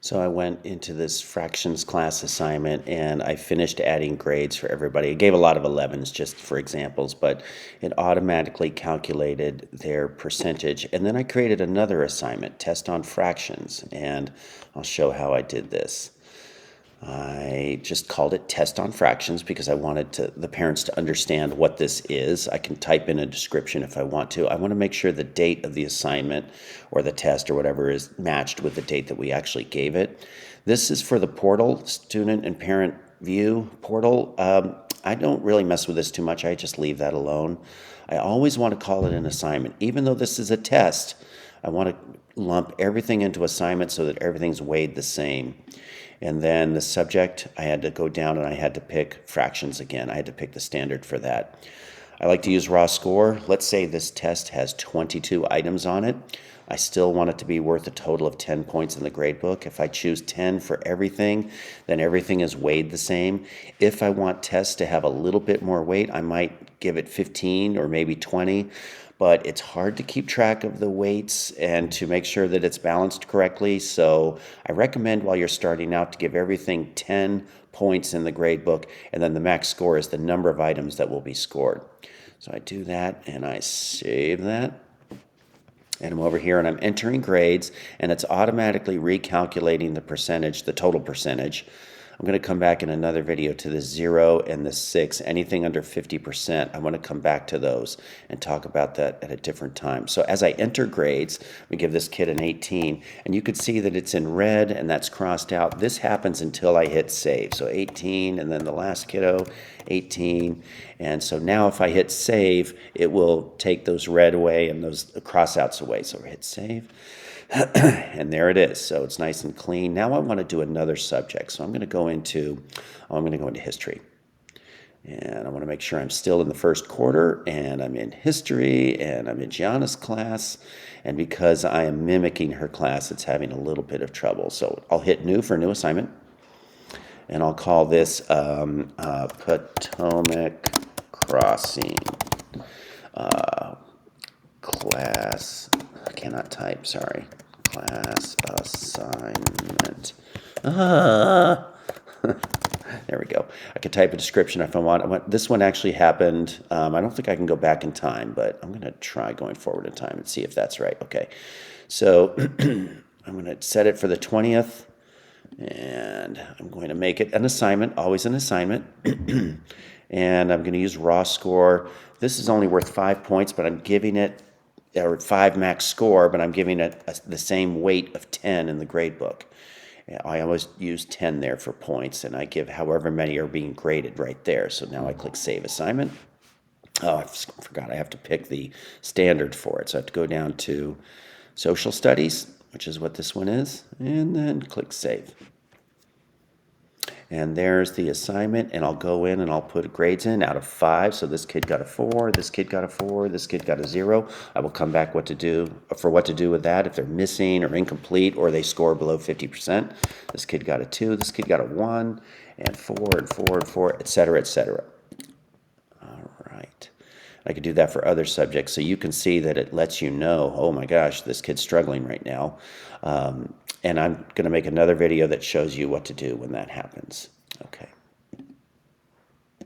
So I went into this fractions class assignment and I finished adding grades for everybody. It gave a lot of 11s just for examples, but it automatically calculated their percentage. And then I created another assignment, test on fractions, and I'll show how I did this. I just called it test on fractions because I wanted the parents to understand what this is. I can type in a description if I want to. I want to make sure the date of the assignment or the test or whatever is matched with the date that we actually gave it. This is for the portal, student and parent view portal. I don't really mess with this too much. I just leave that alone. I always want to call it an assignment. Even though this is a test, I want to lump everything into assignment so that everything's weighed the same. And then the subject, I had to go down and I had to pick fractions again. I had to pick the standard for that. I like to use raw score. Let's say this test has 22 items on it. I still want it to be worth a total of 10 points in the gradebook. If I choose 10 for everything, then everything is weighed the same. If I want tests to have a little bit more weight, I might give it 15 or maybe 20. But it's hard to keep track of the weights and to make sure that it's balanced correctly. So I recommend while you're starting out to give everything 10 points in the grade book, and then the max score is the number of items that will be scored. So I do that and I save that. And I'm over here and I'm entering grades, and it's automatically recalculating the percentage, the total percentage. I'm going to come back in another video to the 0 and the 6. Anything under 50%, I want to come back to those and talk about that at a different time. So as I enter grades, we give this kid an 18, and you could see that it's in red and that's crossed out. This happens until I hit save. So 18, and then the last kiddo, 18. And so now if I hit save, it will take those red away and those crossouts away. So hit save. And there it is. So it's nice and clean. Now I want to do another subject. So I'm going to go into history. And I want to make sure I'm still in the first quarter, and I'm in history, and I'm in Gianna's class. And because I am mimicking her class, it's having a little bit of trouble. So I'll hit new for a new assignment. And I'll call this Potomac Crossing class. I cannot type, sorry. Class assignment. There we go. I could type a description if I want. This one actually happened. I don't think I can go back in time, but I'm going to try going forward in time and see if that's right. Okay. So I'm going to set it for the 20th, and I'm going to make it an assignment, always an assignment. And I'm going to use raw score. This is only worth 5 points, but I'm giving it, or 5 max score, but I'm giving it the same weight of 10 in the grade book. I always use 10 there for points, and I give however many are being graded right there. So now I click Save Assignment. Oh, I forgot I have to pick the standard for it. So I have to go down to Social Studies, which is what this one is, and then click Save. And there's the assignment, and I'll go in and I'll put grades in out of 5. So this kid got a 4, this kid got a 4, this kid got a 0. I will come back what to do with that if they're missing or incomplete or they score below 50%. This kid got a 2, this kid got a 1, and 4, and 4, and 4, etc., etc. All right. I could do that for other subjects, so you can see that it lets you know, oh my gosh, this kid's struggling right now. And I'm going to make another video that shows you what to do when that happens. Okay.